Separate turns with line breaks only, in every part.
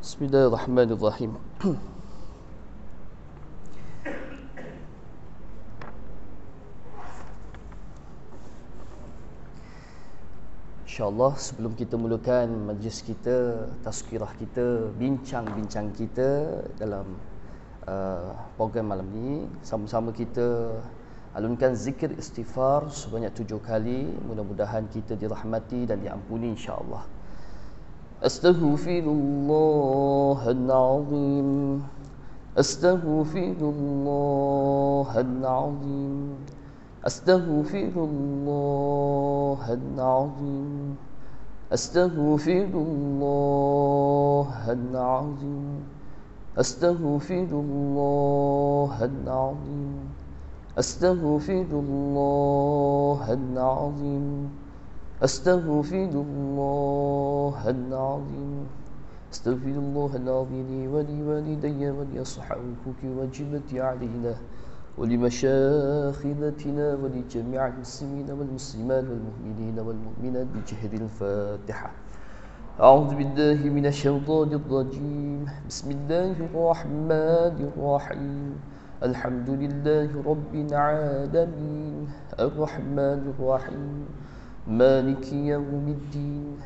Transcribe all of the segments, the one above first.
Bismillahirrahmanirrahim. InsyaAllah sebelum kita mulakan majlis kita, tazkirah kita, bincang-bincang kita dalam program malam ni, sama-sama kita alunkan zikir istighfar sebanyak 7 kali. Mudah-mudahan kita dirahmati dan diampuni insyaAllah. Astaghfirullahalazim, astaghfirullahalazim, astaghfirullahalazim, astaghfirullahalazim, astaghfirullahalazim, astaghfirullahalazim, astaghfirullahalazim, astaghfirullahalazim li wa liwalidayya wa li ashabihi wa jibati alaina ولمشايخنا ولجميع المسلمين والمسلمات والمؤمنين والمؤمنات بجهد الفاتحة. أعوذ بالله من الشيطان الرجيم. بسم الله الرحمن الرحيم. الحمد لله رب العالمين الرحمن الرحيم مالك يوم الدين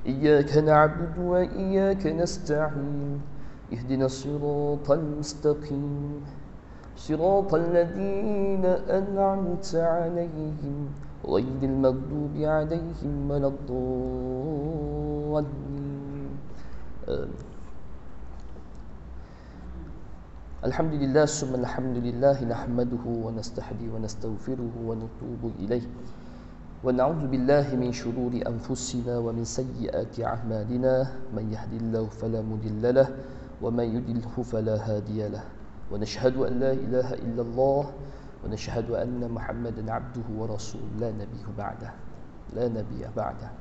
إياك نعبد وإياك نستعين اهدنا الصراط المستقيم صراط الذين أنعمت عليهم غير المغضوب عليهم ولا الضالين. الحمد لله ثم الحمد لله نحمده ونستهدي ونستغفره ونتوب إليه ونعوذ بالله من شرور أنفسنا ومن سيئات أعمالنا من يهد الله فلا مضل له ومن يضلل فلا هادي له ونشهد أن لا إله إلا الله ونشهد أن محمدا عبده ورسوله لا نبي بعده لا نبي بعده.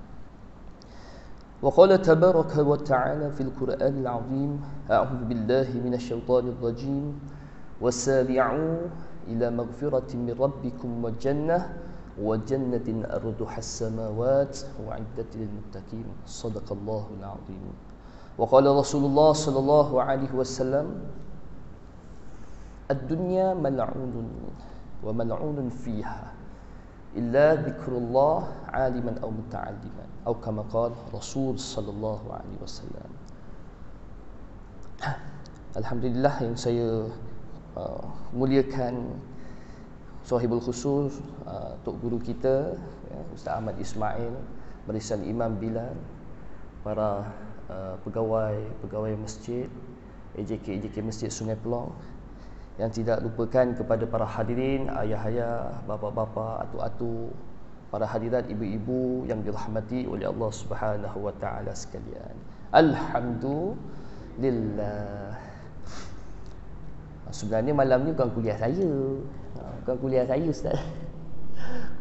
وقال تبارك وتعالى في القرآن العظيم: أعوذ بالله من الشيطان الرجيم وسارعوا إلى مغفرة من ربكم وجنة أرضها السماوات وأعدت للمتقين. صدق الله العظيم. وقال رسول الله صلى الله عليه وسلم: الدنيا ملعون وملعون فيها إلا ذكر الله عالما أو متعلما أو كما قال رسول صلى الله عليه وسلم. Alhamdulillah yang saya muliakan sahibul khusus, Tok Guru kita Ustaz Ahmad Ismail, barisan Imam Bilal, para pegawai masjid, AJK Masjid Sungai Pelong, yang tidak lupakan kepada para hadirin, ayah-ayah, bapa-bapa, atuk-atuk, para hadirat ibu-ibu yang dirahmati oleh Allah Subhanahu wa taala sekalian. Alhamdulillah. Sebenarnya malam ni bukan kuliah saya. Bukan kuliah saya, Ustaz.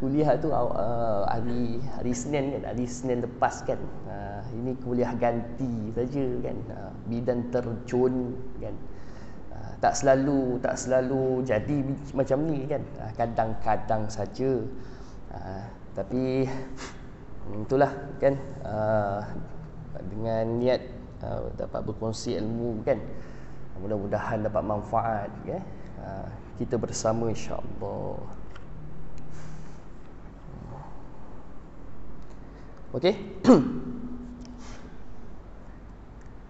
Kuliah tu hari Senin kan, hari Senin lepas kan. Ini kuliah ganti saja kan. Bidan terjun kan. Tak selalu jadi macam ni kan. Kadang-kadang saja. Tapi itulah kan, dengan niat dapat berkongsi ilmu kan. Mudah-mudahan dapat manfaat kan. Kita bersama insya-Allah. Okey.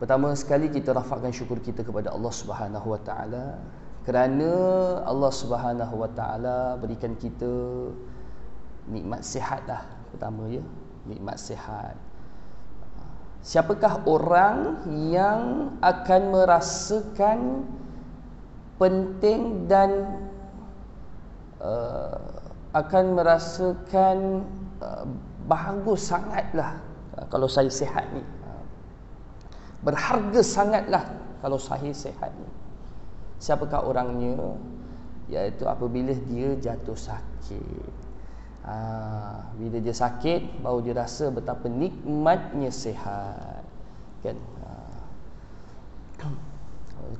Pertama sekali kita rafakkan syukur kita kepada Allah Subhanahu wa taala kerana Allah Subhanahu wa taala berikan kita nikmat sihat dah. Pertama ya, nikmat sihat. Siapakah orang yang akan merasakan penting dan akan merasakan bagus sangatlah kalau saya sihat ni. Berharga sangatlah kalau saya sihat ni. Siapakah orangnya? Iaitu apabila dia jatuh sakit. Bila dia sakit, baru dia rasa betapa nikmatnya sihat kan.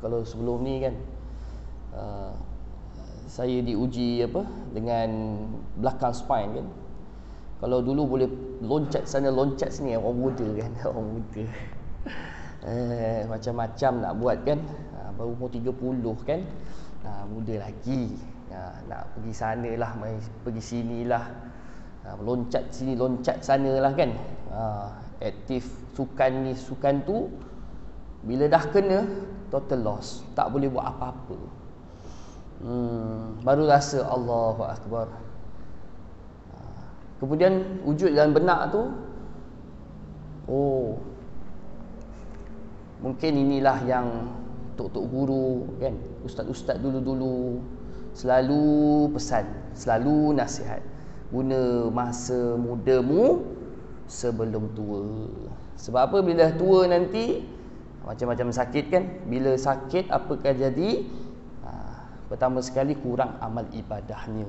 Kalau sebelum ni kan, saya diuji dengan belakang spine kan. Kalau dulu boleh loncat sana loncat sini, orang muda kan, orang muda. macam-macam nak buat kan. Baru umur 30 kan. Muda lagi. Nak pergi sanalah, pergi sinilah. Loncat sini, loncat sanalah kan. Aktif sukan ni, sukan tu. Bila dah kena, total loss. Tak boleh buat apa-apa. Baru rasa Allahu Akbar. Kemudian wujud dalam benak tu, mungkin inilah yang tok-tok guru kan, ustaz-ustaz dulu-dulu selalu pesan, selalu nasihat. Guna masa mudamu sebelum tua. Sebab apa? Bila tua nanti macam-macam sakit kan. Bila sakit apakah jadi? Pertama sekali kurang amal ibadahnya.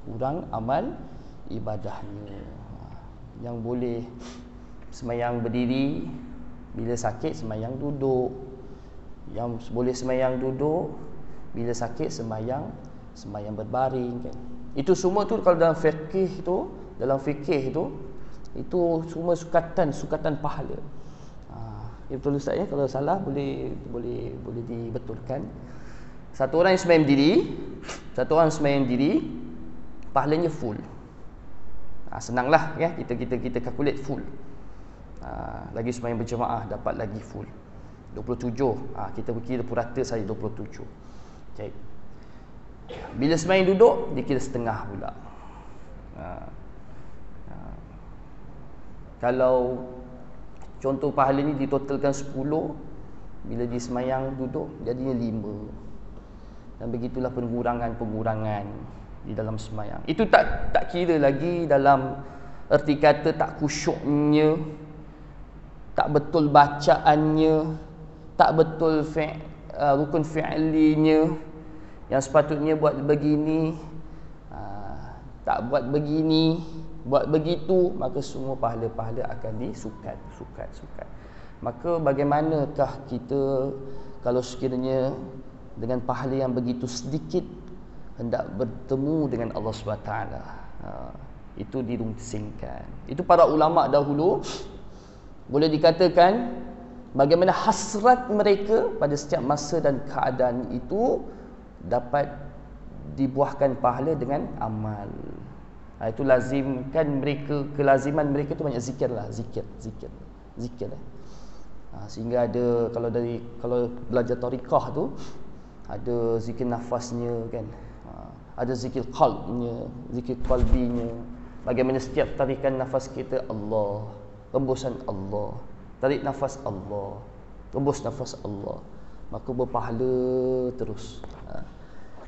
Kurang amal ibadahnya. Yang boleh semayang berdiri, bila sakit semayang duduk. Yang boleh semayang duduk, bila sakit semayang berbaring kan. Itu semua tu kalau dalam fikih tu, itu semua sukatan pahala. Ya betul Ustaz ya, kalau salah boleh dibetulkan. Satu orang yang sembahyang diri, pahalanya full. Senanglah ya, kita calculate full. Lagi sembahyang berjemaah dapat lagi full 27. Kita kira purata saja 27. Okay. Bila sembahyang duduk, dia kira setengah pula. Kalau contoh pahala ni ditotalkan 10, bila dia sembahyang duduk jadinya 5. Dan begitulah pengurangan di dalam sembahyang. Itu tak kira lagi dalam erti kata tak khusyuknya, tak betul bacaannya, tak betul rukun fi'linya. Yang sepatutnya buat begini, tak buat begini, buat begitu, maka semua pahala-pahala akan disukat. Maka bagaimanakah kita kalau sekiranya dengan pahala yang begitu sedikit hendak bertemu dengan Allah SWT? Itu dirungsingkan. Itu para ulama dahulu boleh dikatakan bagaimana hasrat mereka pada setiap masa dan keadaan itu dapat dibuahkan pahala dengan amal. Itu lazimkan mereka, kelaziman mereka tu banyak zikir. Sehingga ada kalau belajar tariqah tu ada zikir nafasnya kan. Ada zikir qalbnya, zikir qalbinya. Bagaimana setiap tarikan nafas kita Allah, hembusan Allah, tarik nafas Allah, hembus nafas Allah, maka berpahala terus.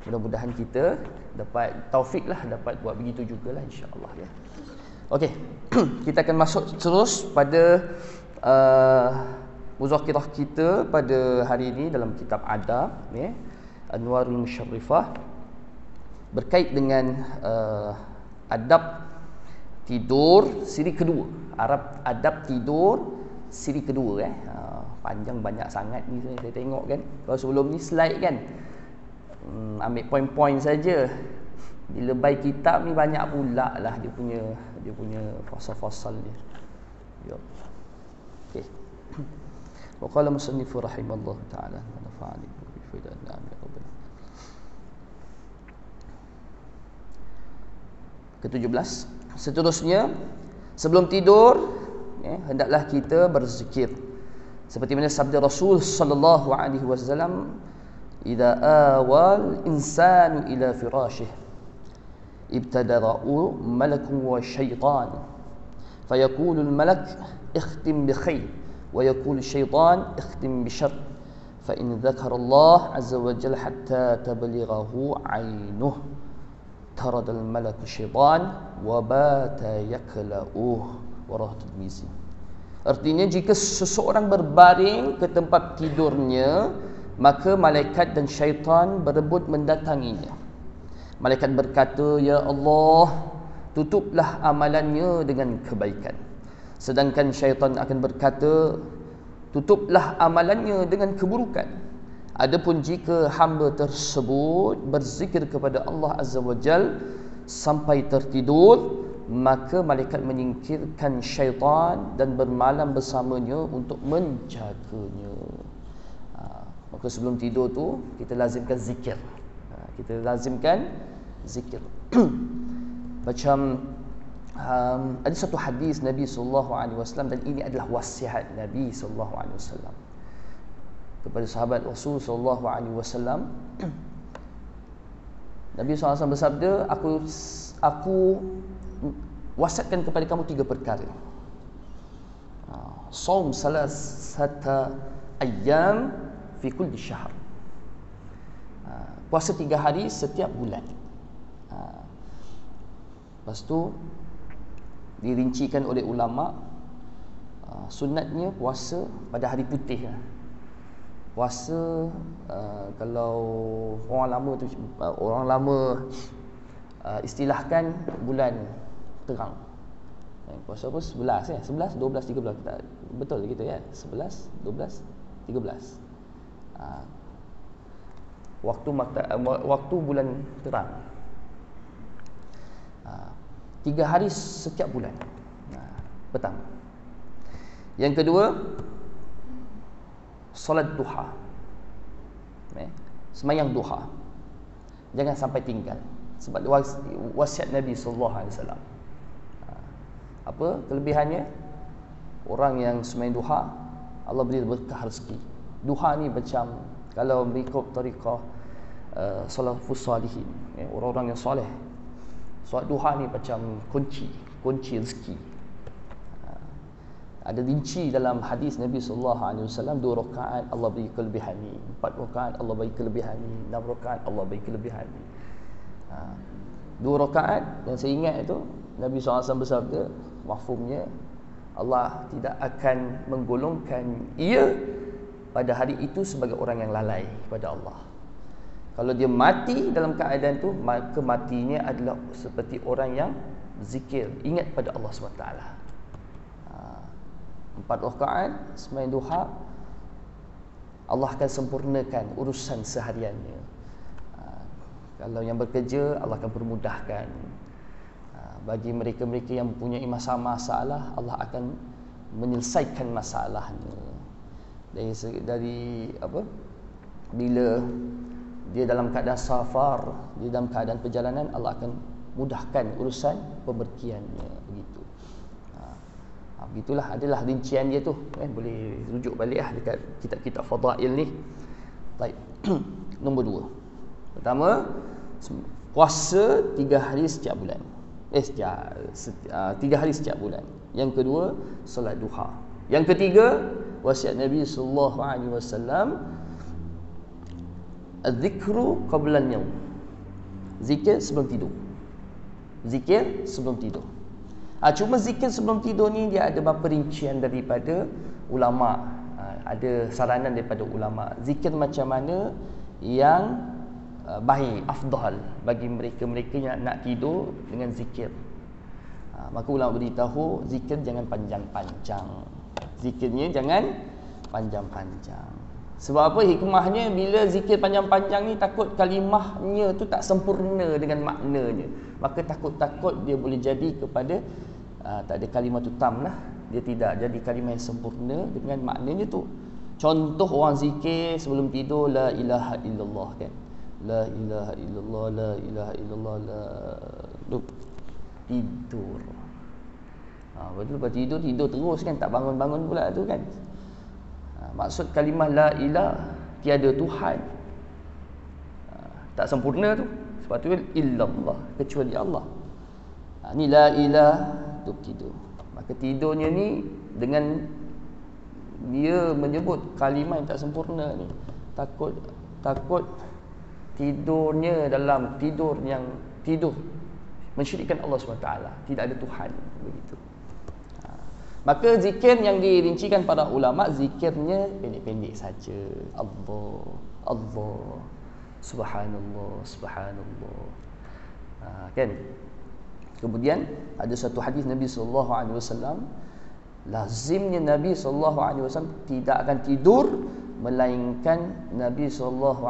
Mudah-mudahan kita dapat taufik lah, dapat buat begitu jugalah insya-Allah ya. Okey, kita akan masuk terus pada muzakirah kita pada hari ini dalam kitab adab ya, Anwarul Musharrifah, berkait dengan adab tidur siri kedua. Adab tidur siri kedua panjang banyak sangat ni saya tengok kan. Kalau sebelum ni slide kan, ambil poin-poin saja. Bila baik kitab ni banyak pula lah dia punya fasal-fasal dia. Ya. Okey. Wa qala musannif rahimallahu taala wa nafa'ani bi fidana amin ya rabbal alamin. Ke-17. Seterusnya, sebelum tidur hendaklah kita berzikir. Seperti mana sabda Rasul sallallahu alaihi wasallam, "Idza awal insanu ila firashih ibtadara'u malakun wa syaitan fayaqulu al-malak ikhtim bi khair wa yaqulu syaitan ikhtim bi syarr fa in dzakara Allah azza wa jalla hatta tablighahu 'ainuhu tarada al-malaku syaitan wa bata yakla'uh wa Tirmizi." Artinya jika seseorang berbaring ke tempat tidurnya, maka malaikat dan syaitan berebut mendatanginya. Malaikat berkata, "Ya Allah, tutuplah amalannya dengan kebaikan." Sedangkan syaitan akan berkata, "Tutuplah amalannya dengan keburukan." Adapun jika hamba tersebut berzikir kepada Allah Azza wa Jal sampai tertidur, maka malaikat menyingkirkan syaitan dan bermalam bersamanya untuk menjaganya. Maka sebelum tidur tu kita lazimkan zikir. Kita lazimkan zikir. Macam ada satu hadis Nabi SAW, dan ini adalah wasiat Nabi SAW kepada sahabat Rasul SAW. Nabi SAW bersabda, aku wasiatkan kepada kamu 3 perkara. Saum salasata ayyam fi kulli syahr. Puasa 3 hari setiap bulan. Lepas tu dirincikan oleh ulama, sunatnya puasa pada hari putih. Puasa kalau orang lama istilahkan bulan terang. Puasa apa? 11 ya? 11, 12, 13. Betul gitu ya? 11, 12, 13. Waktu bulan terang. 3 hari setiap bulan. Pertama. Yang kedua, solat duha. Sembahyang duha. Jangan sampai tinggal. Sebab wasiat Nabi SAW. Apa kelebihannya? Orang yang sembahyang duha, Allah beri berkah rezeki. Duha ni macam, kalau mengikut tariqah salafus salihin, orang-orang yang soleh, solat duha ni macam kunci rezeki. Ada rinci dalam hadis Nabi SAW, 2 rakaat Allah beri kelebihan ni, 4 rakaat Allah beri kelebihan ni, 6 rakaat Allah beri kelebihan ni. 2 rakaat, yang saya ingat itu Nabi SAW bersabda, mafhumnya Allah tidak akan menggolongkan ia pada hari itu sebagai orang yang lalai kepada Allah. Kalau dia mati dalam keadaan tu, maka matinya adalah seperti orang yang zikir, ingat pada Allah SWT. 4 rakaat sembahyang duha, Allah akan sempurnakan urusan sehariannya. Kalau yang bekerja, Allah akan permudahkan. Bagi mereka-mereka yang mempunyai masalah, Allah akan menyelesaikan masalahnya. Dari apa? Bila dia dalam keadaan safar, dia dalam keadaan perjalanan, Allah akan mudahkan urusan pemergiannya, begitu. Begitulah, adalah rincian dia tu. Boleh rujuk balik dekat kitab-kitab fadail ni. Baik. Nombor 2. Pertama, puasa 3 hari setiap bulan. 3 hari setiap bulan. Yang kedua, solat duha. Yang ketiga, wasiat Nabi SAW, az-zikru qabla an-nawm. Zikir sebelum tidur. Zikir sebelum tidur. Cuma zikir sebelum tidur ni dia ada beberapa rincian daripada ulama. Ada saranan daripada ulama. Zikir macam mana yang baik, afdal bagi mereka-mereka yang nak tidur dengan zikir. Maka ulama beritahu, zikir jangan panjang-panjang. Zikirnya jangan panjang-panjang. Sebab apa? Hikmahnya, bila zikir panjang-panjang ni, takut kalimahnya tu tak sempurna dengan maknanya. Maka takut-takut dia boleh jadi kepada tak ada kalimah tu tam lah. Dia tidak jadi kalimah yang sempurna dengan maknanya tu. Contoh orang zikir sebelum tidur, la ilaha illallah kan. La ilaha illallah, la ilaha illallah, la tidur. Lepas tidur terus kan, tak bangun-bangun pula tu kan. Maksud kalimah la ilah, tiada Tuhan, tak sempurna tu. Sebab tu illallah, kecuali Allah. Ni la ilah, duduk tidur. Maka tidurnya ni dengan dia menyebut kalimah yang tak sempurna ni, takut tidurnya dalam tidur yang mensyirikkan Allah SWT, tidak ada Tuhan, begitu. Maka zikir yang dirincikan para ulama, zikirnya pendek-pendek saja. Allah, subhanallah, subhanallah. Kan? Kemudian ada satu hadis Nabi SAW, lazimnya Nabi SAW tidak akan tidur melainkan Nabi SAW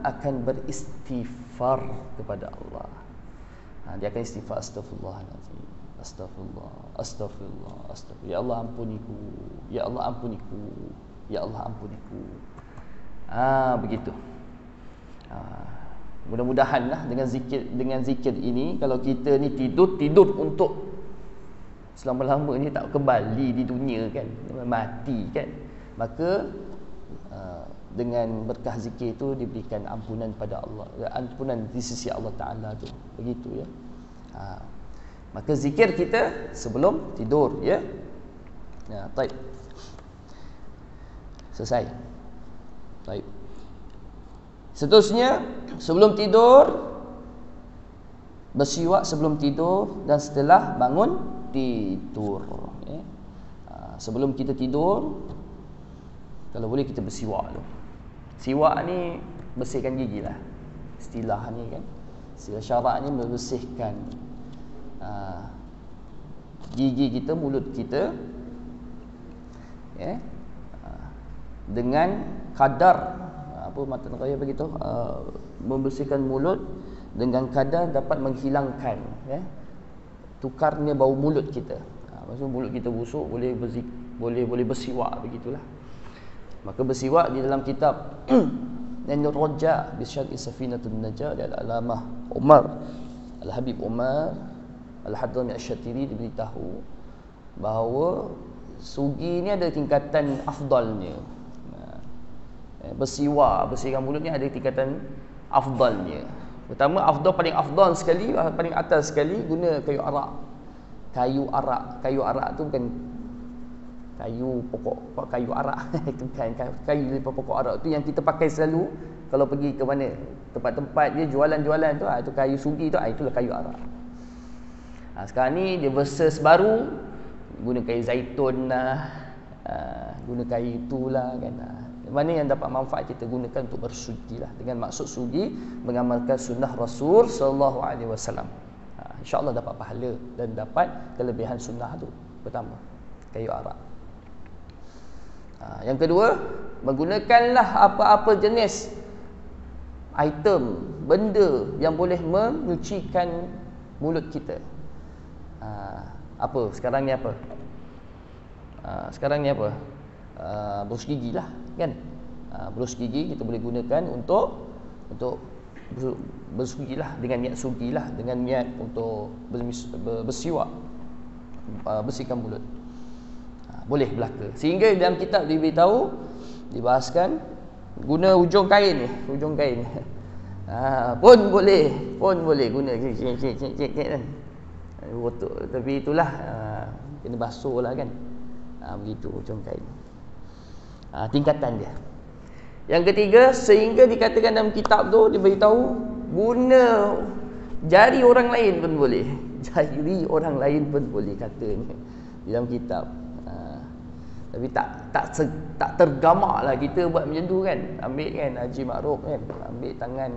akan beristighfar kepada Allah. Dia akan istighfar, astagfirullahaladzim, astagfirullah, astagfirullah, astagfirullah. Ya Allah ampuniku, ya Allah ampuniku, ya Allah ampuniku. Begitu. Mudah-mudahanlah dengan zikir ini, kalau kita ni tidur untuk selama-lama ni tak kembali di dunia kan, mati kan, maka dengan berkah zikir itu diberikan ampunan pada Allah, ampunan di sisi Allah Ta'ala tu. Begitu ya. Maka zikir kita sebelum tidur ya. Baik. Selesai. Baik. Seterusnya, sebelum tidur bersiwak sebelum tidur dan setelah bangun tidur ya. Sebelum kita tidur, kalau boleh kita bersiwak dulu. Siwak ni bersihkan gigi lah, istilah ni kan. Istilah syarak ni membersihkan gigi kita, mulut kita ya, dengan kadar apa matan raya begitu, membersihkan mulut dengan kadar dapat menghilangkan ya, tukarnya bau mulut kita. Maksud mulut kita busuk, boleh bersiwak begitulah. Maka bersiwak di dalam kitab Nainur Raja bi Syarh Safinatun Najah dari Al-Alamah Umar Al-Habib Umar Al-Hadrami Asy-Syatiri diberitahu bahawa sugi ni ada tingkatan afdalnya. Bersiwak, bersihkan mulut ni ada tingkatan afdalnya. Pertama, paling afdal sekali, paling atas sekali, guna kayu arak. Kayu arak tu bukan kayu pokok kayu arak. Kayu daripada pokok arak tu yang kita pakai selalu kalau pergi ke mana, tempat-tempat dia jualan-jualan tu, itu kayu sugi tu, itulah kayu arak. Sekarang ni dia versus baru, guna kayu zaitun lah, guna kayu itulah kan. Mana yang dapat manfaat kita gunakan untuk bersuci lah, dengan maksud suci mengamalkan sunnah Rasul sallallahu alaihi wasallam. InsyaAllah dapat pahala dan dapat kelebihan sunnah tu. Pertama, kayu arak. Yang kedua, menggunakanlah apa-apa jenis item, benda yang boleh menyucikan mulut kita. Apa? Sekarang ni apa? Sekarang ni apa? Berus gigi lah kan. Berus gigi kita boleh gunakan untuk bersugi lah, dengan niat sugi lah, dengan niat untuk bersiwak, bersihkan mulut. Boleh belaka. Sehingga dalam kitab diberitahu, dibahaskan guna ujung kain ni, pun boleh guna kan. Tapi itulah kena basuh lah kan. Begitu ujung kain. Tingkatan dia. Yang ketiga, sehingga dikatakan dalam kitab tu diberitahu guna jari orang lain pun boleh. Jari orang lain pun boleh katanya dalam kitab. Tapi tak tergamak lah kita buat macam tu kan. Ambil kan Haji Ma'ruf kan, ambil tangan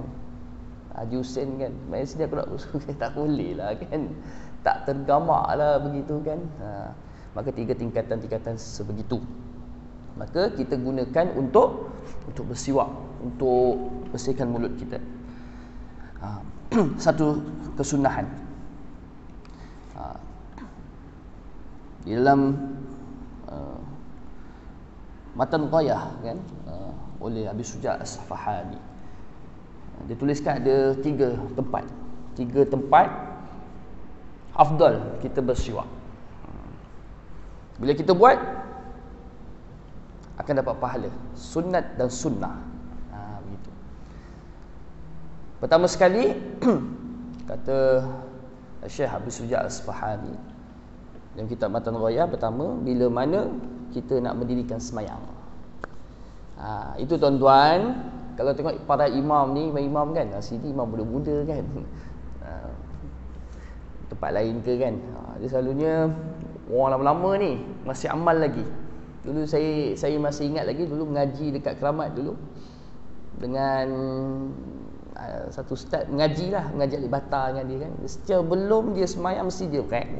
Haji Hussein kan, main sini aku nak usul, tak boleh lah kan. Tak tergamak lah begitu kan. Maka 3 tingkatan sebegitu. Maka kita gunakan untuk bersiwak, untuk bersihkan mulut kita. Satu kesunahan. Di dalam Matan Ghayah kan, oleh Abi Suja' As-Safahani, dia tuliskan ada 3 tempat afdal kita bersiwak. Bila kita buat, akan dapat pahala sunat dan sunnah. Begitu. Pertama sekali kata Syekh Abi Suja' As-Safahani dalam kitab Matan Ghayah, pertama, bila mana kita nak mendirikan semayang. Itu tuan-tuan, kalau tengok para imam ni, imam kan, sini imam muda-muda kan, tempat lain ke kan, dia selalunya orang lama-lama ni masih amal lagi. Dulu saya masih ingat lagi, dulu mengaji dekat Keramat dulu dengan satu ustaz mengaji alik bata dengan dia kan. Sebelum dia semayang mesti dia gek.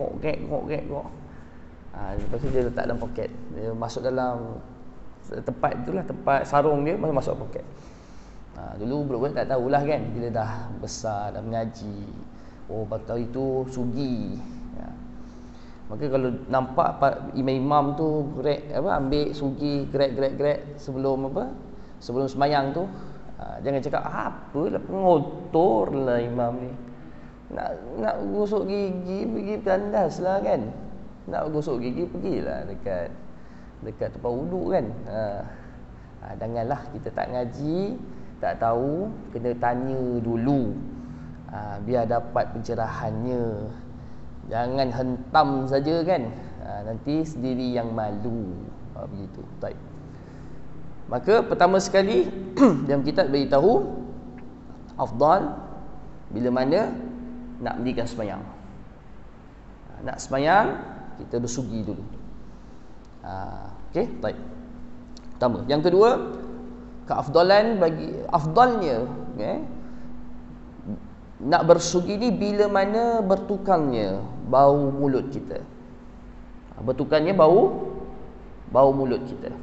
Lepas tu dia letak dalam poket, dia masuk dalam tempat itulah, tempat sarung dia masuk poket. Dulu budak-budak tak tahulah kan, bila dah besar dah mengaji, oh batal itu sugi. Ya. Maka kalau nampak imam-imam tu ambil sugi gerak sebelum sebelum semayang tu, jangan cakap apalah pengotor lah imam ni. Nak gosok gigi pergi tandas lah kan. Nak gosok gigi pergilah dekat tempat wuduk kan. Janganlah kita tak ngaji, tak tahu, kena tanya dulu. Biar dapat pencerahannya. Jangan hentam saja kan. Nanti sendiri yang malu. Begitu. Baik. Maka pertama sekali dalam kitab beritahu afdal bila mana nak mendirikan sembahyang. Nak sembahyang kita bersugi dulu. Okey, baik. Pertama, yang kedua, keafdalan afdalnya nak bersugi ni bila mana bertukarnya bau mulut kita. Bertukarnya bau mulut kita.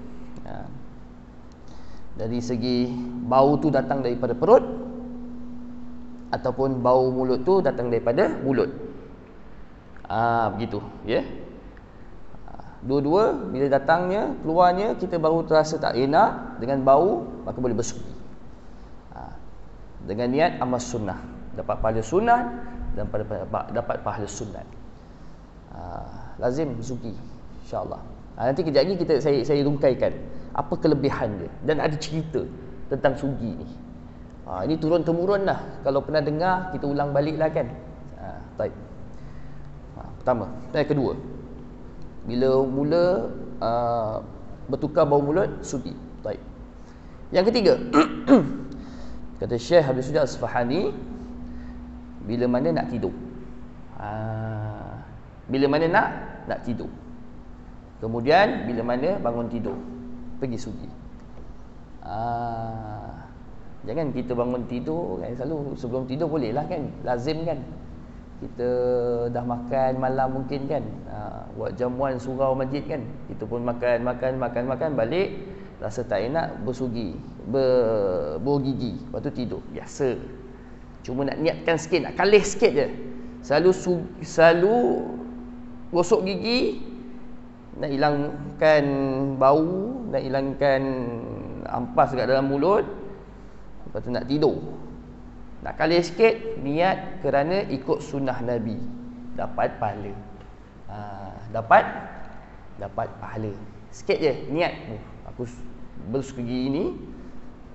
Dari segi bau tu datang daripada perut ataupun bau mulut tu datang daripada mulut. Begitu, ya. Dua-dua bila datangnya, keluarnya kita baru terasa tak enak dengan bau, maka boleh bersugi. Dengan niat amal sunnah, dapat pahala sunnah dan dapat pahala sunat. Lazim bersugi insya-Allah. Nanti kejap lagi saya rungkaikan apa kelebihan dia dan ada cerita tentang sugi ni. Ini turun temurun lah. Kalau pernah dengar, kita ulang balik lah kan. Baik. Pertama. Yang kedua, bila mula bertukar bau mulut, sugi. Baik. Yang ketiga, kata Syekh Habib Sujad Asfahani, bila mana nak tidur. Bila mana nak tidur. Kemudian bila mana bangun tidur, pergi sugi. Jangan kita bangun tidur kan, selalu sebelum tidur boleh lah kan, lazim kan. Kita dah makan malam mungkin kan, buat jamuan surau masjid kan, kita pun makan balik, rasa tak enak, bersugi, berbau gigi, lepas tu tidur, biasa. Cuma nak niatkan sikit, nak kalih sikit je. Selalu gosok gigi, nak hilangkan bau, nak hilangkan ampas dekat dalam mulut, lepas tu nak tidur. Nak kalih sikit, niat kerana ikut sunnah Nabi, dapat pahala. Dapat pahala. Sikit je niat, aku bersugi gigi ini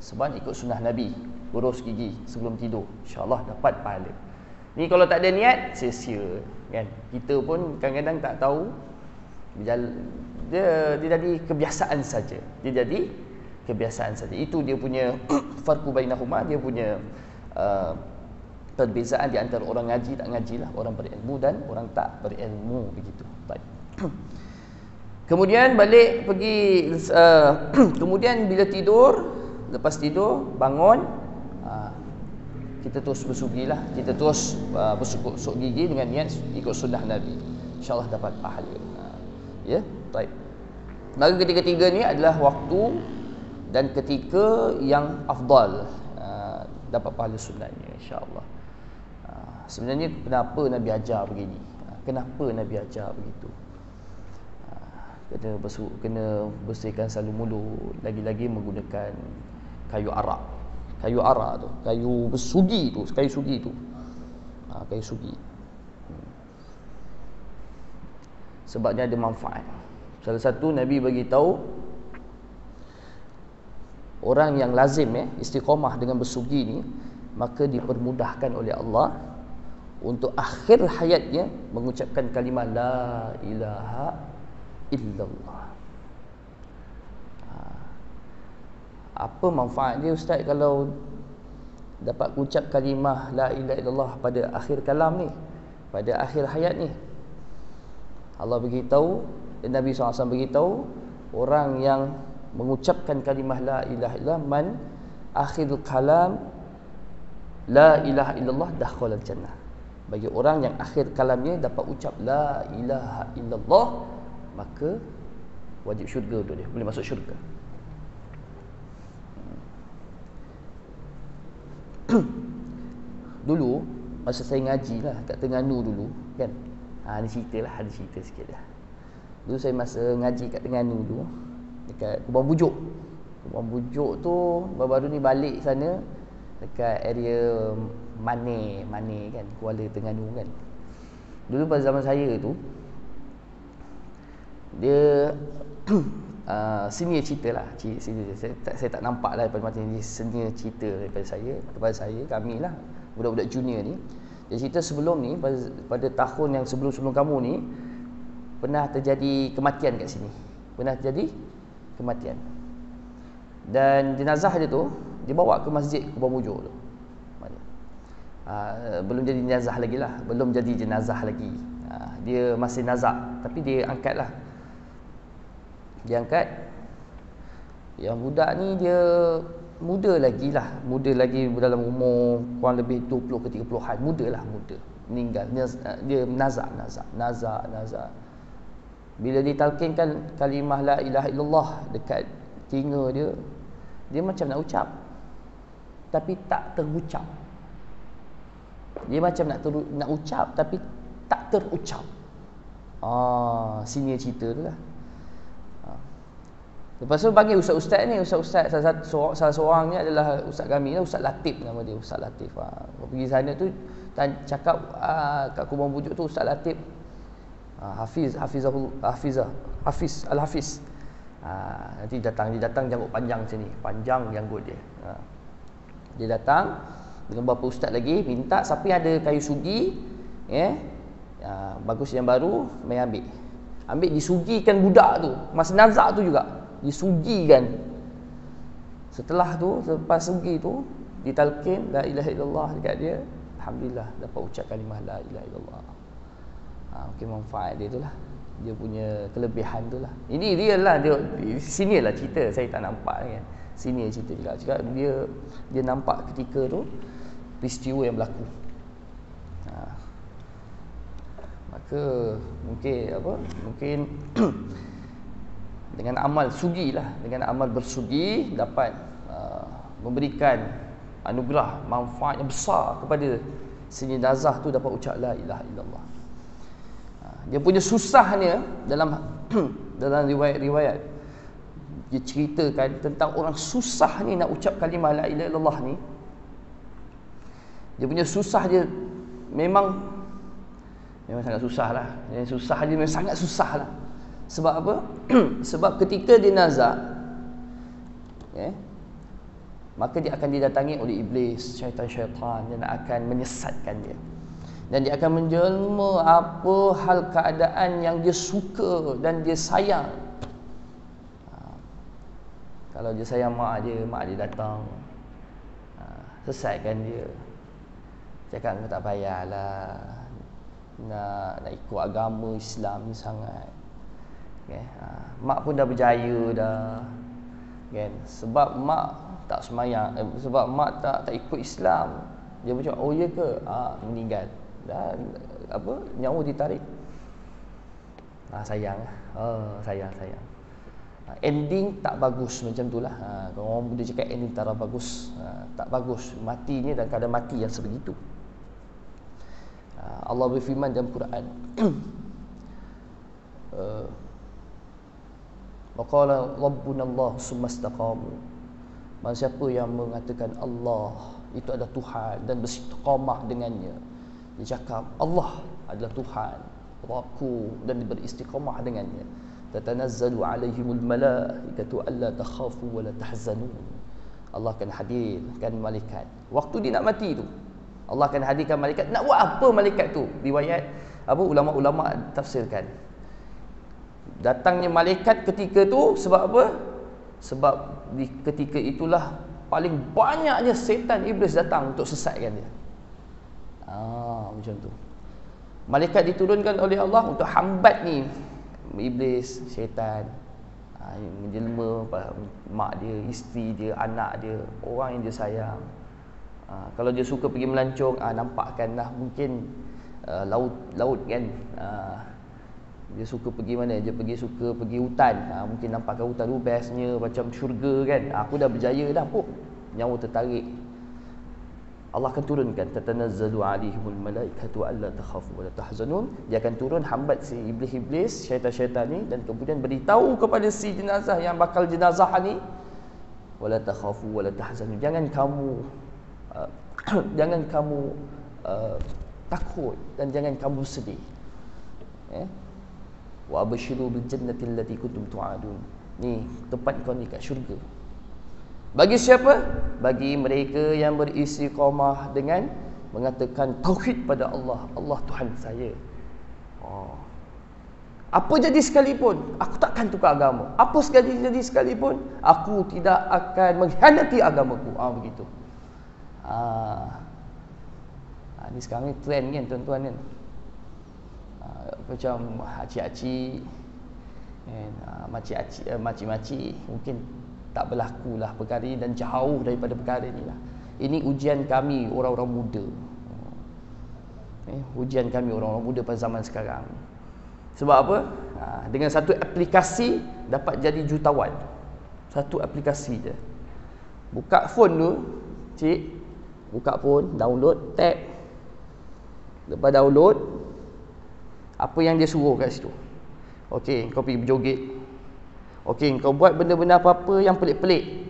sebab ikut sunnah Nabi, urus gigi sebelum tidur, insya-Allah dapat pahala. Ni kalau tak ada niat, sia-sia kan. Kita pun kadang-kadang tak tahu, dia jadi kebiasaan saja. Itu dia punya farqu bainahuma, dia punya perbezaan di antara orang ngaji tak ngaji lah, orang berilmu dan orang tak berilmu, begitu. Baik. Kemudian balik pergi kemudian bila tidur, lepas tidur bangun, kita terus bersugilah, kita terus bersugi gigi dengan niat ikut sunnah Nabi, insya-Allah dapat pahala. Ya, baik. Maka ketiga-tiga ni adalah waktu dan ketika yang afdal, dapat pahala sunatnya, insya-Allah. Sebenarnya kenapa Nabi ajar begini? Kenapa Nabi ajar begitu? Kena bersihkan selalu mulut, lagi-lagi menggunakan kayu arak. Kayu arak tu, kayu sugi tu. Kayu sugi. Sebabnya ada manfaat. Salah satu Nabi bagi tahu, orang yang lazim istiqamah dengan bersugi ni, maka dipermudahkan oleh Allah untuk akhir hayatnya mengucapkan kalimah la ilaha illallah. Apa manfaat dia Ustaz kalau dapat ucap kalimah la ilaha illallah pada akhir kalam ni, pada akhir hayat ni? Allah beritahu, Nabi SAW beritahu, orang yang mengucapkan kalimah la ilaha illallah, man akhirul kalam la ilaha illallah dakhala jannah. Bagi orang yang akhir kalamnya dapat ucap la ilaha illallah, maka wajib syurga tu, dia boleh masuk syurga. Dulu masa saya ngaji lah kat Terengganu dulu kan. Ni cerita lah, ada cerita sikit lah. Dulu saya masa ngaji kat Terengganu dulu, dekat Kubang Bujuk. Kubang Bujuk tu baru-baru ni balik sana dekat area Mane kan, Kuala Terengganu kan. Dulu pada zaman saya tu dia senior cerita lah. Saya tak nampak lah daripada mata ni, senior cerita kepada saya, kami lah, budak-budak junior ni. Dia cerita sebelum ni, pada tahun yang sebelum kamu ni, pernah terjadi kematian kat sini. Dan jenazah dia tu dibawa ke masjid Kubang Bujuk tu. Belum jadi jenazah lagi lah, dia masih nazak, tapi dia angkat lah. Yang budak ni dia muda lagi dalam umur kurang lebih 20 ke 30-an, muda meninggal. Dia nazak. Bila ditalkinkan kalimah la ilaha illallah dekat telinga dia macam nak ucap tapi tak terucap. Senior cerita tu lah. Lepas tu panggil ustaz-ustaz ni, salah seorang ni adalah ustaz kami lah, Ustaz Latif nama dia, Ustaz Latif. Pergi sana tu cakap kat Kubang Bujuk tu Ustaz Latif Hafiz Al-Hafiz. Nanti dia datang janggut panjang sini, panjang janggut dia. Dia datang dengan beberapa ustaz lagi, minta siapa yang ada kayu sugi, bagus yang baru, mai ambil disugikan budak tu. Masa nazak tu juga disugikan. Setelah tu, selepas sugi tu, ditalkin la ilaha illallah dekat dia, alhamdulillah dapat ucap kalimah la ilaha illallah. Mungkin manfaat dia tu lah, dia punya kelebihan tu lah. Ini real lah, dia senior lah cerita, saya tak nampak kan. Senior cerita juga, cakap dia nampak ketika tu peristiwa yang berlaku. Maka mungkin dengan amal sugi lah, dengan amal bersugi dapat memberikan anugerah manfaat yang besar kepada si jenazah tu, dapat ucap la ilaha illallah. Dia punya susahnya dalam riwayat dia ceritakan tentang orang susah ni nak ucap kalimah la ilaha illallah ni. Dia punya susah dia memang sangat susah lah. Yang susah dia memang sangat susah lah. Sebab apa? Sebab ketika dia nazak, maka dia akan didatangi oleh iblis, syaitan yang akan menyesatkan dia. Dan dia akan menjelma apa hal keadaan yang dia suka dan dia sayang. Kalau dia sayang mak dia datang, sesatkan dia. Cakap kau tak payahlah nak ikut agama Islam ni sangat. Mak pun dah berjaya dah. Sebab mak tak semayang, sebab mak tak ikut Islam. Dia bercakap, oh ya ke? Meninggal. Dan nyawa ditarik. Sayang. Sayang. Ending tak bagus macam itulah. Kalau orang boleh cakap ending tak bagus, tak bagus. Matinya dalam keadaan mati yang sebegitu. Allah berfirman dalam Quran. Wa qala rabbuna Allah summa istaqamu. Barang siapa yang mengatakan Allah itu adalah Tuhan dan beristiqamah dengannya, dia cakap Allah adalah Tuhan, Rabku, dan beristiqamah dengannya. Tatanazzalu alaihimul malaikatu alla takhafu wa la tahzanu. Allah akan hadirkan malaikat waktu dia nak mati tu. Allah akan hadirkan malaikat. Nak buat apa malaikat tu? Riwayat ulama-ulama tafsirkan. Datangnya malaikat ketika tu sebab apa? Sebab di ketika itulah paling banyaknya setan iblis datang untuk sesatkan dia. Macam tu. Malaikat diturunkan oleh Allah untuk hambat ni iblis, syaitan, menjelma mak dia, isteri dia, anak dia, orang yang dia sayang. Kalau dia suka pergi melancong, nampakkanlah mungkin laut kan. Dia suka pergi mana? Dia suka pergi hutan. Mungkin nampakkan hutan tu bestnya macam syurga kan. Aku dah berjaya dah pun. Nyawa tertarik. Allah akan turunkan tatanazzalu alaihimul malaikatu alla takhafu wa la tahzanun. Dia akan turun hambat si iblis-iblis, syaitan-syaitan ni, dan kemudian beritahu kepada si jenazah yang bakal jenazah ni, wala takhafu wala tahzanu, jangan kamu jangan kamu takut dan jangan kamu sedih, wa abshiru bil jannati allati kuntum tu'adun. Ni tempat kau ni kat syurga. Bagi siapa? Bagi mereka yang beristiqamah dengan mengatakan tauhid pada Allah, Allah Tuhan saya. Apa jadi sekalipun, aku takkan tukar agama. Apa jadi sekalipun, aku tidak akan mengkhianati agamaku. Begitu. Ni sekarang ni trend kan tuan-tuan kan. Macam acik-acik kan, makcik-makcik mungkin tak berlaku lah perkara ni dan jauh daripada perkara ni lah. Ini ujian kami orang-orang muda. Ujian kami orang-orang muda pada zaman sekarang. Sebab apa? Dengan satu aplikasi dapat jadi jutawan. Satu aplikasi je. Buka phone tu, cik, buka phone, download, tap. Lepas download, apa yang dia suruh kat situ. Okey, kau pergi berjoget. Okey, kau buat benda-benda apa-apa yang pelik-pelik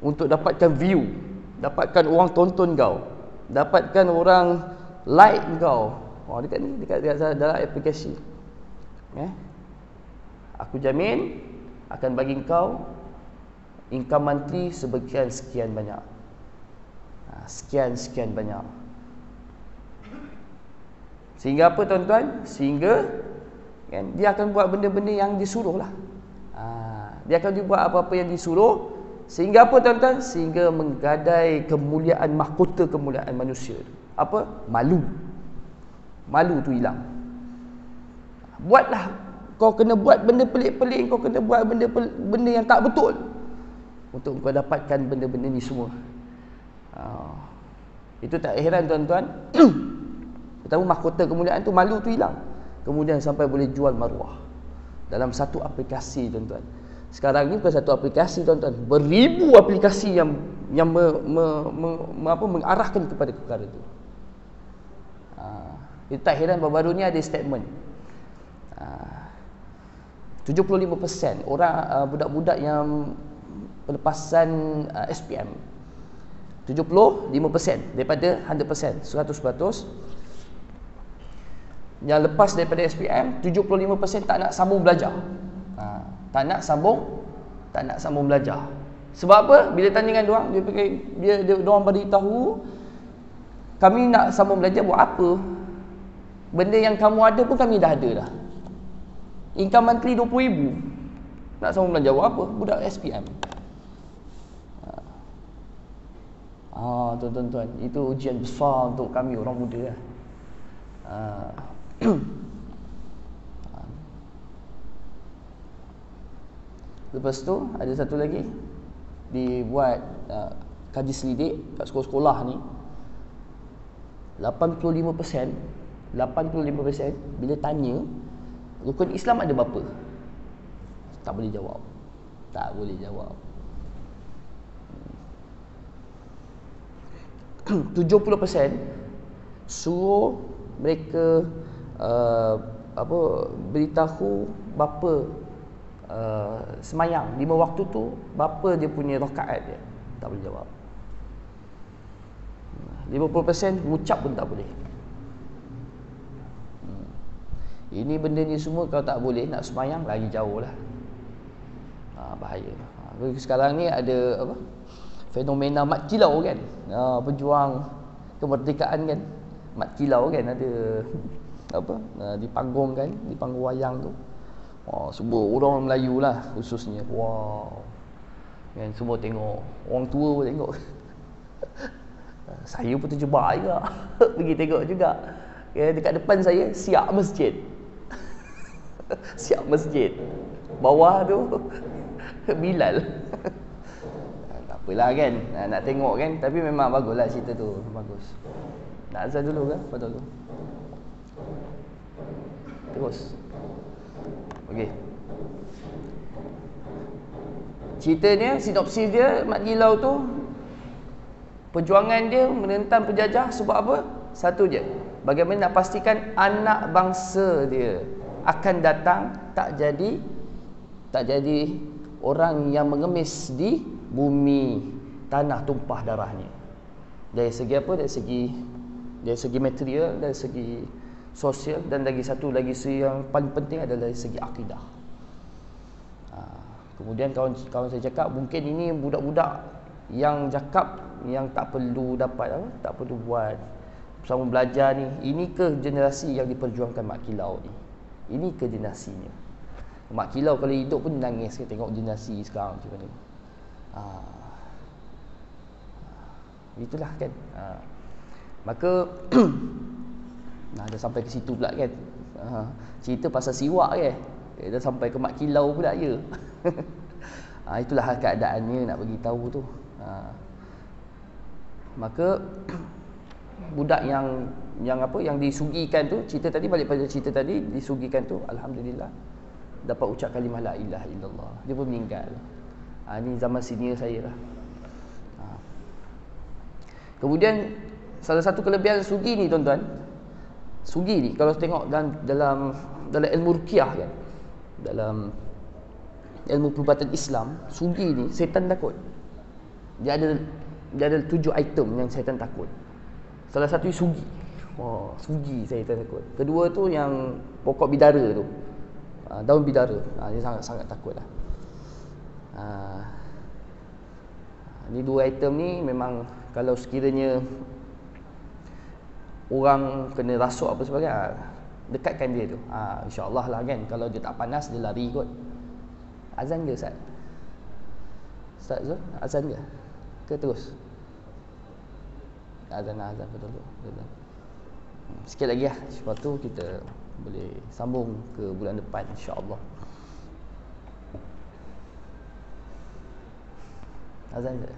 untuk dapatkan view, dapatkan orang tonton kau, dapatkan orang like kau. Dekat ni, dekat dalam aplikasi. Aku jamin akan bagi kau income monthly sekian banyak. Sekian banyak. Sehingga apa tuan-tuan? Sehingga kan, dia akan buat benda-benda yang disuruh lah. Dia akan buat apa-apa yang disuruh. Sehingga apa tuan-tuan? Sehingga menggadai kemuliaan, mahkota kemuliaan manusia. Apa? Malu. Malu tu hilang. Buatlah. Kau kena buat benda pelik-pelik, kau kena buat benda yang tak betul untuk kau dapatkan benda-benda ni semua. Itu tak heran tuan-tuan. Pertama, mahkota kemuliaan tu, malu tu hilang. Kemudian sampai boleh jual maruah dalam satu aplikasi tuan-tuan. Sekarang ni bukan satu aplikasi tuan-tuan, beribu aplikasi yang mengarahkan kepada perkara itu. Itu tak heran baru-baru ni ada statement 75% orang budak-budak yang pelepasan SPM, 75% daripada 100%, 100% yang lepas daripada SPM, 75% tak nak sambung belajar. Tak nak sambung belajar. Sebab apa? Bila tanya dengan diorang, diorang beritahu, kami nak sambung belajar buat apa? Benda yang kamu ada pun kami dah ada dah. Income monthly 20,000. Nak sambung belajar buat apa? Budak SPM. Tuan-tuan, itu ujian besar untuk kami orang muda lah. Lepas tu ada satu lagi, dibuat kaji selidik kat sekolah-sekolah ni. 85% bila tanya rukun Islam ada berapa, tak boleh jawab. 70% suruh mereka beritahu berapa semayang 5 waktu tu, berapa dia punya rakaat dia, tak boleh jawab. 50% mengucap pun tak boleh. Ini benda ni semua kalau tak boleh nak semayang lagi jauh lah. Bahaya. Sekarang ni ada fenomena mat kilau kan, pejuang kemerdekaan kan, mat kilau kan, ada di panggung kan, di panggung wayang tu. Semua orang Melayu lah khususnya. Kan, semua tengok, orang tua pun tengok. Saya pun terjebak juga pergi tengok juga. Dekat depan saya siap masjid. Siap masjid. Bawah tu Bilal. Tak apalah kan, nak tengok kan. Tapi memang baguslah cerita tu, bagus. Nak azan dulu ke? Betul tu. Terus. Okey. Ceritanya, sinopsis dia, mat kilau tu Perjuangan dia menentang penjajah sebab apa? Satu je, bagaimana nak pastikan anak bangsa dia akan datang tak jadi orang yang mengemis di bumi, tanah tumpah darahnya. Dari segi apa? Dari segi material, dari segi sosial, dan lagi satu lagi yang paling penting adalah dari segi akidah. Kemudian kawan saya cakap, mungkin ini budak-budak yang cakap yang tak perlu dapat apa, tak perlu buat sama belajar ni. Ini ke generasi yang diperjuangkan Mak Kilau ni? Ini ke generasinya? Mak Kilau kalau hidup pun nangis ke tengok generasi sekarang macam mana. Itulah kan. Maka dah sampai ke situ pula kan. Cerita pasal siwak kan. Dah sampai ke Mak Kilau pula ya. Itulah keadaannya nak bagi tahu tu. Maka budak yang disugikan tu, cerita tadi, balik pada cerita tadi, disugikan tu, alhamdulillah dapat ucap kalimah la ilaha illallah. Dia pun meninggal. Ni zaman senior saya lah. Kemudian salah satu kelebihan sugi ni tuan-tuan, sugi ni kalau tengok dalam ilmu ruqyah kan, dalam ilmu perubatan Islam, sugi ni setan takut. Dia ada 7 item yang setan takut. Salah satu sugi. Sugi setan takut. Kedua tu yang pokok bidara tu, daun bidara. Dia sangat takut lah. Ni 2 item ni memang kalau sekiranya orang kena rasuk apa sebagainya, dekatkan dia tu. InsyaAllah lah kan. Kalau dia tak panas, dia lari kot. Azan ke Ustaz? Ustaz Zul, azan ke? Ke terus? Azan betul. Sikit lagi lah. Sebab tu kita boleh sambung ke bulan depan insya-Allah. Azan ke?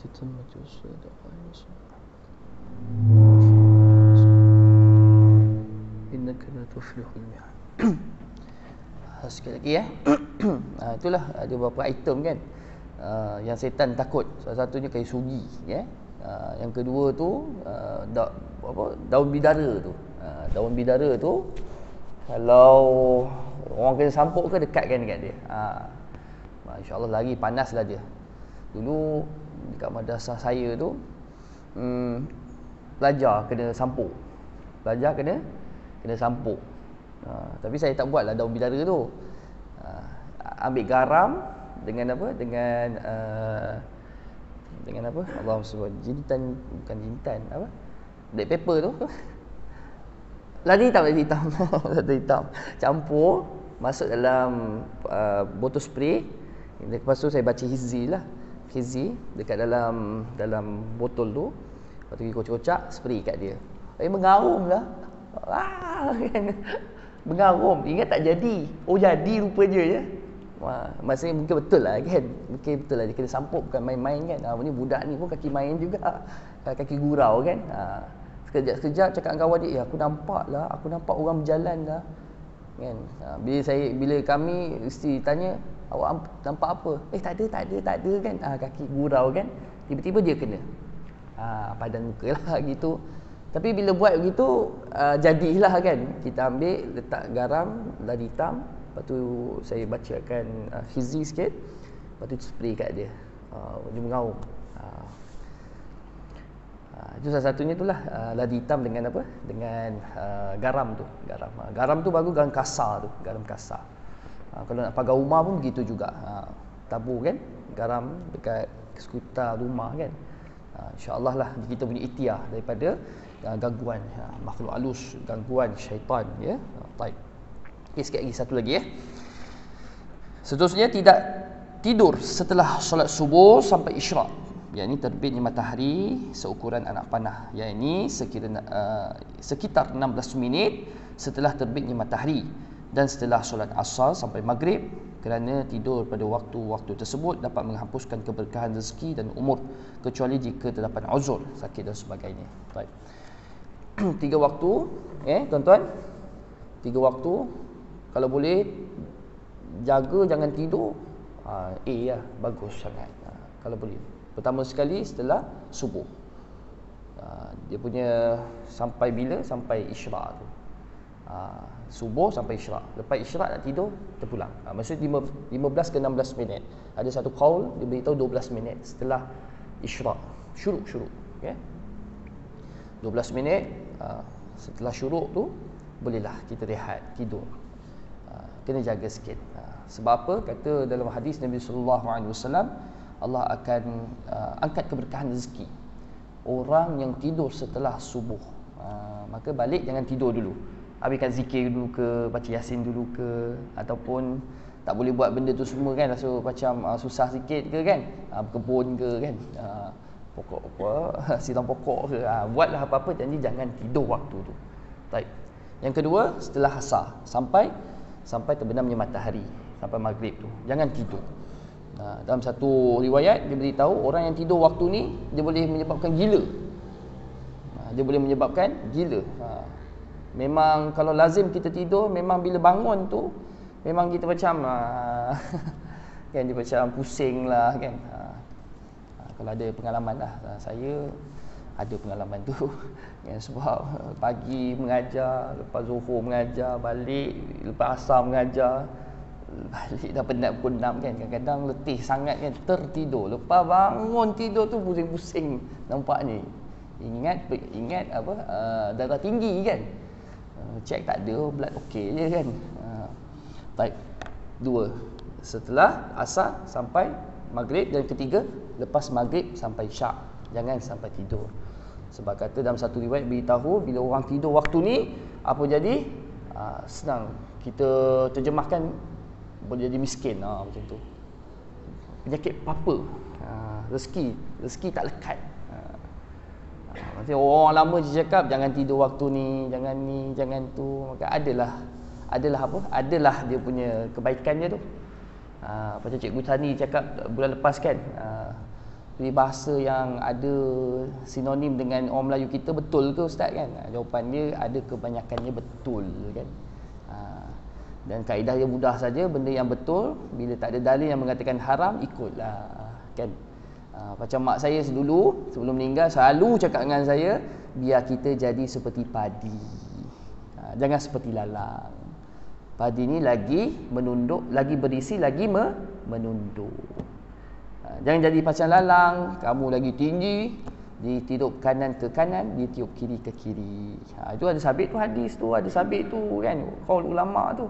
تتمت الصدق إنك لا تفلح الميعاد. Sekali lagi ya. Itulah ada beberapa item kan yang setan takut. Salah satunya kayu sugi ya. Yang kedua tu daun bidara tu. Daun bidara tu kalau orang kena sampuk ke dekatkan dekat dia. Masya-Allah lagi panaslah dia. Dulu dekat madrasah saya tu pelajar kena sampuk. Pelajar kena sampuk. Tapi saya tak buatlah daun bidara tu. Ambil garam dengan apa? Dengan apa? Allahumma subhanahu jintan, bukan jintan, apa? Black pepper tu. Lada hitam. Lada hitam. Campur masuk dalam botol spray. Lepas tu saya baca hizzi lah. Hizzi dekat dalam botol tu. Lepas tu kocak-kocak spray kat dia. Mengarum lah. Mengarum. Ingat tak jadi. Oh jadi rupanya ya. Maksudnya mungkin betul lah kan. Mungkin betul lah dia kena sampuk, bukan main-main kan. Ni budak ni pun kaki main juga. Kaki gurau kan. Sekejap-sekejap cakap dengan kawan dia, aku nampak orang berjalan dah. Kan. Bila kami mesti tanya, awak nampak apa? Tak ada kan. Kaki gurau kan. Tiba-tiba dia kena. Padan muka lah gitu. Tapi bila buat begitu jadilah kan. Kita ambil, letak garam, lada hitam. Lepas tu saya bacakan hizzi sikit. Lepas tu spray kat dia. Dia mengaum. Itu salah satunya itulah lada hitam dengan apa? Dengan garam tu. Garam tu bagus, garam kasar tu. Garam kasar. Kalau nak pagar rumah pun begitu juga. Tabur kan garam dekat sekitar rumah kan. InsyaAllah lah kita punya ikhtiar daripada gangguan makhluk halus, gangguan syaitan ya. Baik. Okay, sikit lagi, satu lagi ya. Seterusnya tidak tidur setelah solat subuh sampai isyraq. Yang ini terbitnya matahari seukuran anak panah. Yang ini sekitar 16 minit setelah terbitnya matahari, dan setelah solat asar sampai maghrib, kerana tidur pada waktu-waktu tersebut dapat menghapuskan keberkahan rezeki dan umur, kecuali jika terdapat uzur, sakit dan sebagainya. Baik. 3 waktu tuan-tuan. 3 waktu kalau boleh jaga jangan tidur. Bagus sangat. Kalau boleh. Pertama sekali setelah subuh. Dia punya sampai bila? Sampai isyraq tu. Subuh sampai isyraq. Lepas isyraq nak tidur, terpulang. Maksudnya 15 ke 16 minit. Ada satu qaul dia beritahu 12 minit setelah isyraq. Syuruk. Okay? 12 minit setelah syuruk tu bolehlah kita rehat, tidur. Kena jaga sikit. Sebab apa? Kata dalam hadis Nabi sallallahu alaihi wasallam, Allah akan angkat keberkahan rezeki orang yang tidur setelah subuh. Maka balik jangan tidur dulu. Habiskan zikir dulu ke, baca yasin dulu ke, ataupun tak boleh buat benda tu semua kan, rasa macam susah sikit ke kan, berkebun ke kan, pokok apa, siram pokok ke, buatlah apa-apa, jangan tidur waktu tu. Baik. Yang kedua setelah asar sampai terbenamnya matahari, sampai maghrib tu jangan tidur. Dalam satu riwayat dia beritahu orang yang tidur waktu ni dia boleh menyebabkan gila. Memang kalau lazim kita tidur, memang bila bangun tu memang kita macam kan, dia macam pusing lah kan. Kalau ada pengalaman lah, saya ada pengalaman tu kan, sebab pagi mengajar, lepas zuhur mengajar, balik lepas asar mengajar, balik dah penat pukul 6 kan, kadang-kadang letih sangat kan, tertidur, lepas bangun tidur tu pusing-pusing nampak ni. Ingat apa, darah tinggi kan, cek tak ada, blood okey je kan. Baik. 2 setelah asar sampai maghrib, dan ketiga lepas maghrib sampai isyak. Jangan sampai tidur. Sebab kata dalam satu riwayat beritahu bila orang tidur waktu ni apa jadi? Senang kita terjemahkan, boleh jadi miskin, macam tu. Penyakit papa, rezeki tak lekat. Maksudnya orang lama je cakap jangan tidur waktu ni, jangan tu. Maka adalah dia punya kebaikannya tu. Macam Cikgu Tani cakap bulan lepas kan, Peribahasa yang ada sinonim dengan orang Melayu kita betul ke Ustaz kan? Jawapan dia ada kebanyakannya betul kan. Dan kaedah yang mudah saja, benda yang betul bila tak ada dalil yang mengatakan haram, ikutlah kan. Macam mak saya dulu sebelum meninggal selalu cakap dengan saya, biar kita jadi seperti padi, jangan seperti lalang. Padi ni lagi menunduk, lagi berisi, lagi menunduk. Jangan jadi macam lalang, kamu lagi tinggi, ditiup kanan ke kanan, ditiup kiri ke kiri. Itu ada sabit tu, hadis tu ada sabit tu kan, qaul ulama tu.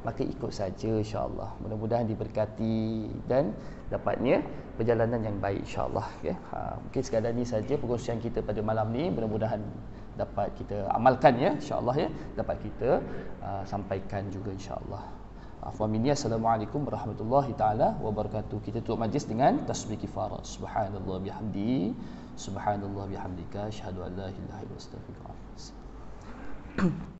Maka ikut saja insya-Allah. Mudah-mudahan diberkati dan dapatnya perjalanan yang baik insya-Allah ya. Mungkin sekadar ni saja perkongsian kita pada malam ni, mudah-mudahan dapat kita amalkan ya insya-Allah ya, dapat kita sampaikan juga insya-Allah. Assalamualaikum warahmatullahi taala wabarakatuh. Kita tutup majlis dengan tasbih kifarah. Subhanallah bihamdi, subhanallah bihamdika, asyhadu an la ilaha illa anta astaghfiruka wa atubu ilaik.